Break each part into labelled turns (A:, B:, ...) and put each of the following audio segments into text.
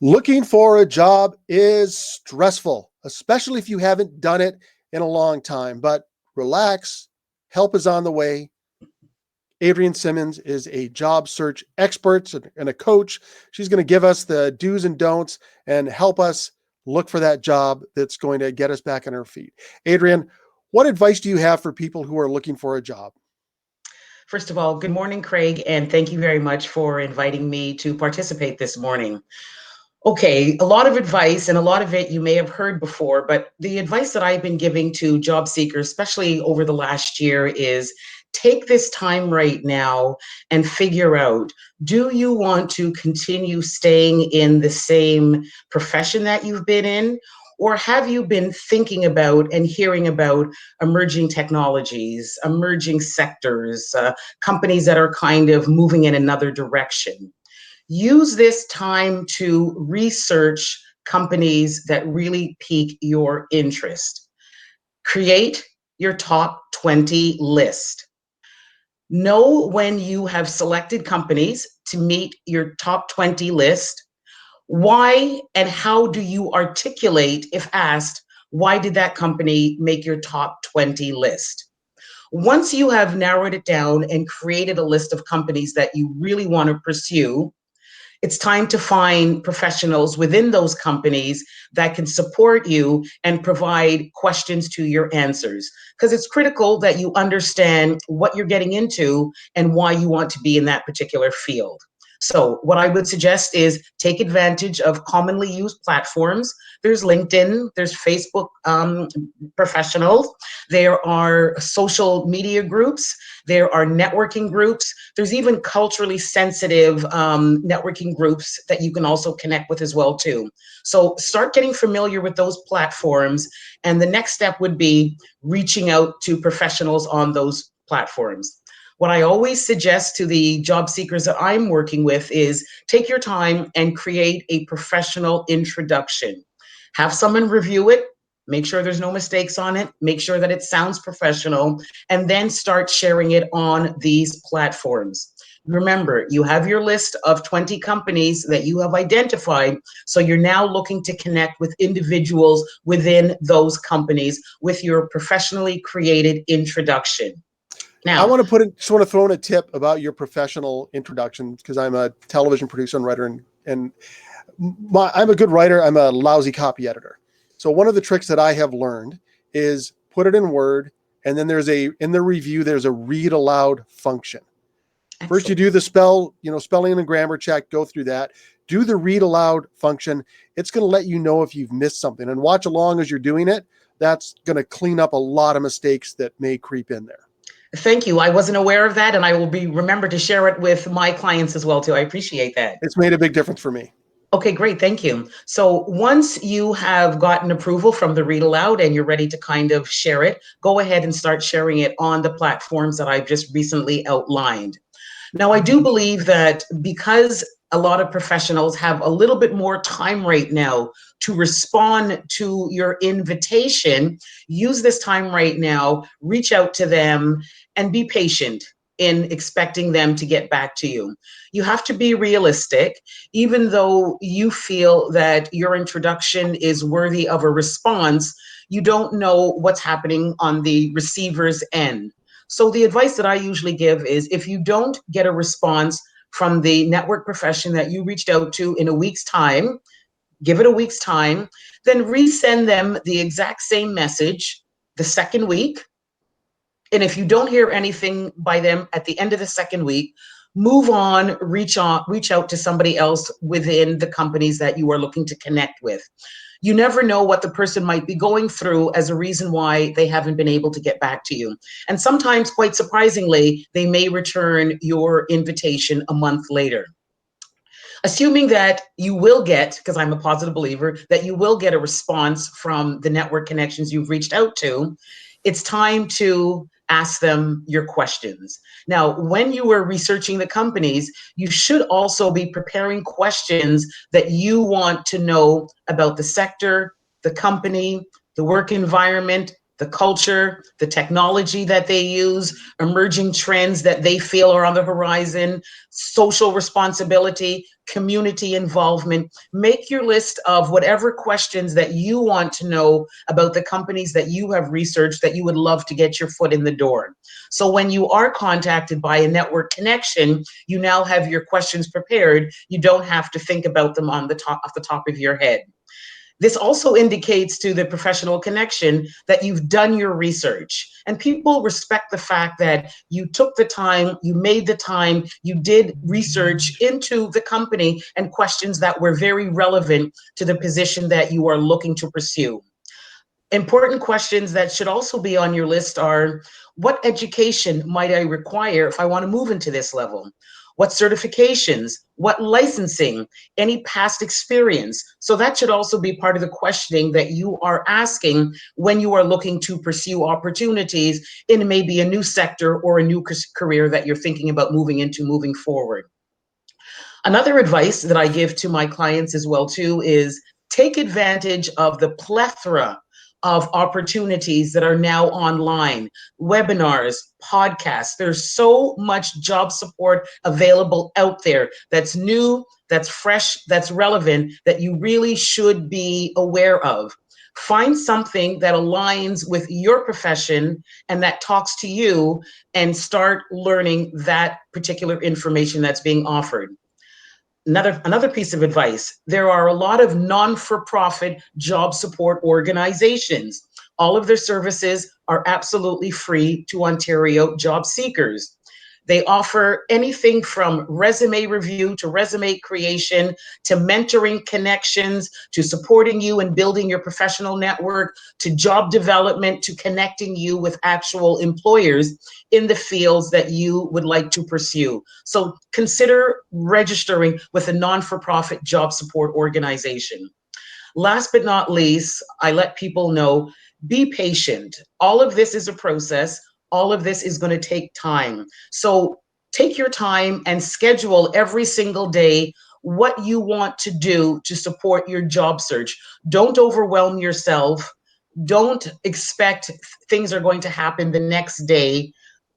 A: Looking for a job is stressful, especially if you haven't done it in a long time. But relax, help is on the way. Adrienne Simmons is a job search expert and a coach. She's going to give us the do's and don'ts and help us look for that job that's going to get us back on our feet. Adrienne, what advice do you have for people who are looking for a job?
B: First of all, good morning, Craig, and thank you very much for inviting me to participate this morning. Okay, a lot of advice, and a lot of it you may have heard before, but the advice that I've been giving to job seekers, especially over the last year, is take this time right now and figure out, do you want to continue staying in the same profession that you've been in? Or have you been thinking about and hearing about emerging technologies, emerging sectors, companies that are kind of moving in another direction? Use this time to research companies that really pique your interest. Create your top 20 list. Know when you have selected companies to meet your top 20 list, why and how do you articulate, if asked, why did that company make your top 20 list? Once you have narrowed it down and created a list of companies that you really want to pursue, it's time to find professionals within those companies that can support you and provide questions to your answers. Because it's critical that you understand what you're getting into and why you want to be in that particular field. So what I would suggest is take advantage of commonly used platforms. There's LinkedIn, there's Facebook professionals, there are social media groups, there are networking groups, there's even culturally sensitive networking groups that you can also connect with as well too. So start getting familiar with those platforms, and the next step would be reaching out to professionals on those platforms. What I always suggest to the job seekers that I'm working with is take your time and create a professional introduction. Have someone review it, make sure there's no mistakes on it, make sure that it sounds professional, and then start sharing it on these platforms. Remember, you have your list of 20 companies that you have identified, so you're now looking to connect with individuals within those companies with your professionally created introduction.
A: I
B: Now,
A: want to just want to throw in a tip about your professional introduction because I'm a television producer and writer, and I'm a good writer. I'm a lousy copy editor. So one of the tricks that I have learned is put it in Word, and then in the review, there's a read aloud function.
B: excellent.
A: First, you do the spelling and grammar check, go through that. Do the read aloud function. It's going to let you know if you've missed something, and watch along as you're doing it. That's going to clean up a lot of mistakes that may creep in there.
B: Thank you. I wasn't aware of that, and I will remember to share it with my clients as well too. I appreciate that.
A: It's made a big difference for me.
B: Okay, great. Thank you. So once you have gotten approval from the read aloud and you're ready to kind of share it, go ahead and start sharing it on the platforms that I've just recently outlined. Now, I do believe that because a lot of professionals have a little bit more time right now to respond to your invitation, use this time right now, reach out to them, and be patient in expecting them to get back to you. You have to be realistic, even though you feel that your introduction is worthy of a response, you don't know what's happening on the receiver's end. So the advice that I usually give is if you don't get a response from the network profession that you reached out to in a week's time, give it a week's time, then resend them the exact same message the second week. And if you don't hear anything by them at the end of the second week, move on, reach out to somebody else within the companies that you are looking to connect with. You never know what the person might be going through as a reason why they haven't been able to get back to you. And sometimes, quite surprisingly, they may return your invitation a month later. Assuming that you will get, because I'm a positive believer, that you will get a response from the network connections you've reached out to, it's time to ask them your questions. Now, when you are researching the companies, you should also be preparing questions that you want to know about the sector, the company, the work environment, the culture, the technology that they use, emerging trends that they feel are on the horizon, social responsibility, community involvement. Make your list of whatever questions that you want to know about the companies that you have researched that you would love to get your foot in the door. So when you are contacted by a network connection, you now have your questions prepared. You don't have to think about them on the top off the top of your head. This also indicates to the professional connection that you've done your research. And people respect the fact that you took the time, you made the time, you did research into the company and questions that were very relevant to the position that you are looking to pursue. Important questions that should also be on your list are, what education might I require if I want to move into this level? What certifications? What licensing? Any past experience? So that should also be part of the questioning that you are asking when you are looking to pursue opportunities in maybe a new sector or a new career that you're thinking about moving into moving forward. Another advice that I give to my clients as well too is take advantage of the plethora of opportunities that are now online, webinars, podcasts. There's so much job support available out there that's new, that's fresh, that's relevant, that you really should be aware of. Find something that aligns with your profession and that talks to you, and start learning that particular information that's being offered. Another piece of advice, there are a lot of non-for-profit job support organizations. All of their services are absolutely free to Ontario job seekers. They offer anything from resume review to resume creation to mentoring connections to supporting you in building your professional network to job development to connecting you with actual employers in the fields that you would like to pursue. So consider registering with a non-for-profit job support organization. Last but not least, I let people know, be patient. All of this is a process. All of this is going to take time. So take your time and schedule every single day what you want to do to support your job search. Don't overwhelm yourself. Don't expect things are going to happen the next day.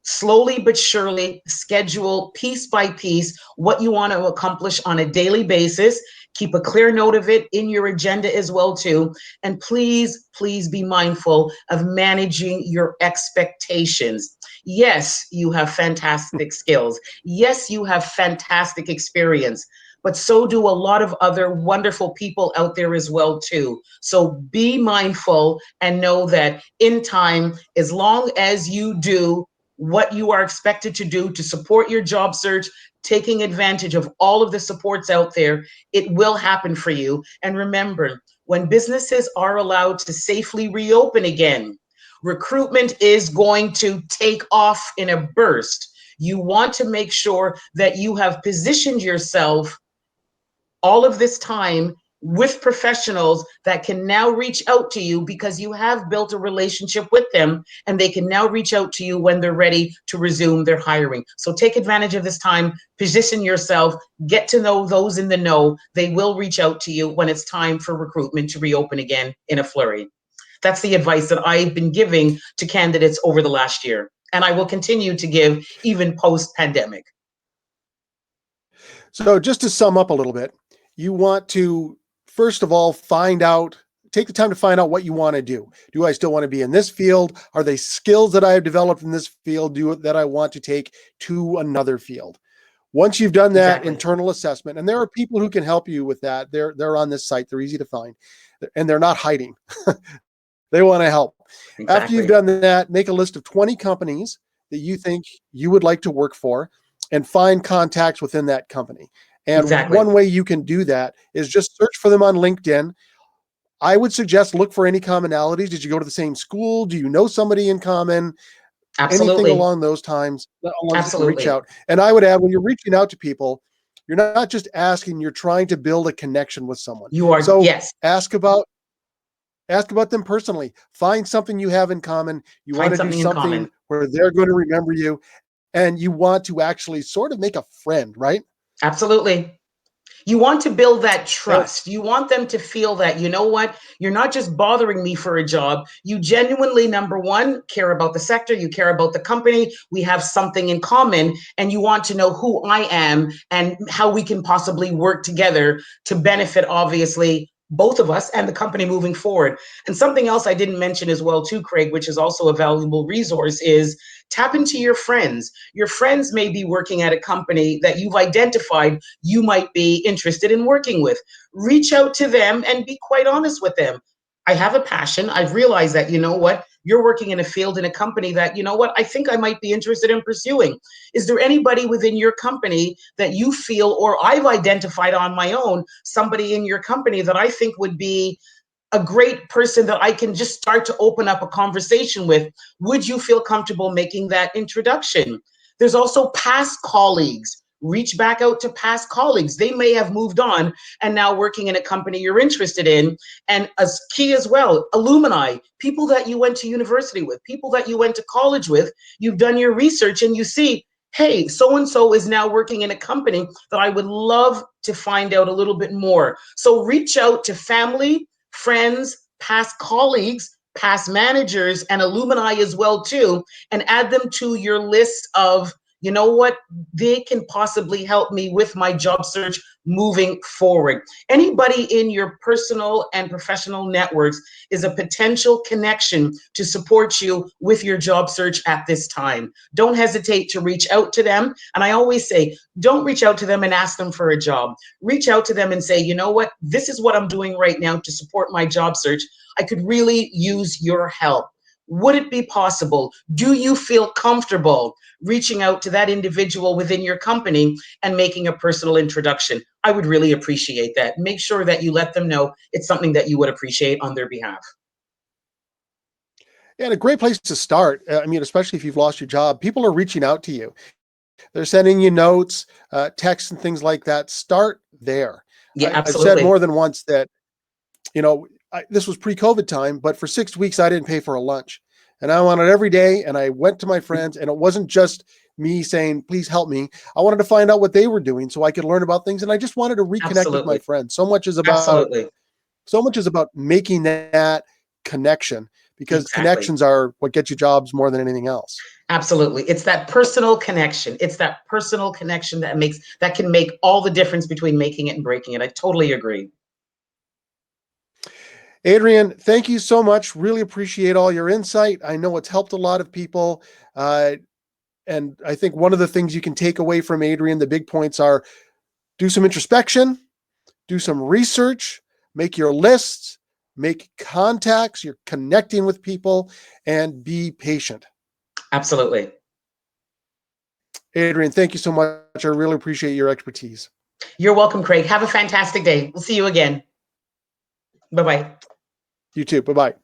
B: Slowly but surely schedule piece by piece what you want to accomplish on a daily basis. Keep a clear note of it in your agenda as well too. And please, please be mindful of managing your expectations. Yes, you have fantastic skills. Yes, you have fantastic experience, but so do a lot of other wonderful people out there as well too. So be mindful and know that in time, as long as you do what you are expected to do to support your job search, taking advantage of all of the supports out there, it will happen for you. And remember, when businesses are allowed to safely reopen again, recruitment is going to take off in a burst. You want to make sure that you have positioned yourself all of this time with professionals that can now reach out to you because you have built a relationship with them, and they can now reach out to you when they're ready to resume their hiring. So take advantage of this time, position yourself, get to know those in the know. They will reach out to you when it's time for recruitment to reopen again in a flurry. That's the advice that I've been giving to candidates over the last year, and I will continue to give even post-pandemic.
A: So just to sum up a little bit, you want to, first of all, take the time to find out what you want to do. Do I still want to be in this field? Are they skills that I have developed in this field that I want to take to another field? Once you've done that internal assessment, and there are people who can help you with that. They're on this site. They're easy to find, and they're not hiding. They want to help. After you've done that, make a list of 20 companies that you think you would like to work for and find contacts within that company. And one way you can do that is just search for them on LinkedIn. I would suggest look for any commonalities. Did you go to the same school? Do you know somebody in common?
B: Absolutely.
A: Anything along those times,
B: Absolutely.
A: reach out. And I would add, when you're reaching out to people, you're not just asking, you're trying to build a connection with someone.
B: You are,
A: so
B: yes.
A: Ask about them personally. Find something you have in common. You want to do something where they're going to remember you, and you want to actually sort of make a friend, right?
B: Absolutely. You want to build that
A: And
B: trust. You want them to feel that, you know what, you're not just bothering me for a job. You genuinely, number one, care about the sector, you care about the company. We have something in common, and you want to know who I am and how we can possibly work together to benefit, obviously, both of us and the company moving forward. And something else I didn't mention as well, too, Craig, which is also a valuable resource, is tap into your friends. Your friends may be working at a company that you've identified you might be interested in working with. Reach out to them and be quite honest with them. I have a passion. I've realized that, you know what, you're working in a field in a company that, you know what, I think I might be interested in pursuing. Is there anybody within your company that you feel, or I've identified on my own, somebody in your company that I think would be a great person that I can just start to open up a conversation with? Would you feel comfortable making that introduction? There's also past colleagues. Reach back out to past colleagues. They may have moved on and now working in a company you're interested in. And as key as well, alumni, people that you went to university with, people that you went to college with. You've done your research and you see, hey, so and so is now working in a company that I would love to find out a little bit more. So reach out to family, friends, past colleagues, past managers, and alumni as well too, and add them to your list of, you know what, they can possibly help me with my job search moving forward. Anybody in your personal and professional networks is a potential connection to support you with your job search at this time. Don't hesitate to reach out to them. And I always say, don't reach out to them and ask them for a job. Reach out to them and say, you know what, this is what I'm doing right now to support my job search. I could really use your help. Would it be possible? Do you feel comfortable reaching out to that individual within your company and making a personal introduction? I would really appreciate that. Make sure that you let them know it's something that you would appreciate on their behalf.
A: and a great place to start. I mean, especially if you've lost your job, people are reaching out to you. They're sending you notes, texts, and things like that. Start there.
B: Yeah,
A: I've said
B: absolutely.
A: more than once that, this was pre-COVID time, but for 6 weeks, I didn't pay for a lunch. And I wanted every day, and I went to my friends, and it wasn't just me saying, please help me. I wanted to find out what they were doing so I could learn about things. And I just wanted to reconnect with my
B: Absolutely.
A: friends.
B: Absolutely.
A: So much is about making that connection, because
B: Exactly.
A: connections are what get you jobs more than anything else.
B: Absolutely. It's that personal connection. It's that personal connection that can make all the difference between making it and breaking it. I totally agree.
A: Adrienne, thank you so much. Really appreciate all your insight. I know it's helped a lot of people. And I think one of the things you can take away from Adrienne, the big points are: do some introspection, do some research, make your lists, make contacts, you're connecting with people, and be patient.
B: Absolutely.
A: Adrienne, thank you so much. I really appreciate your expertise.
B: You're welcome, Craig. Have a fantastic day. We'll see you again. Bye-bye.
A: You too. Bye-bye.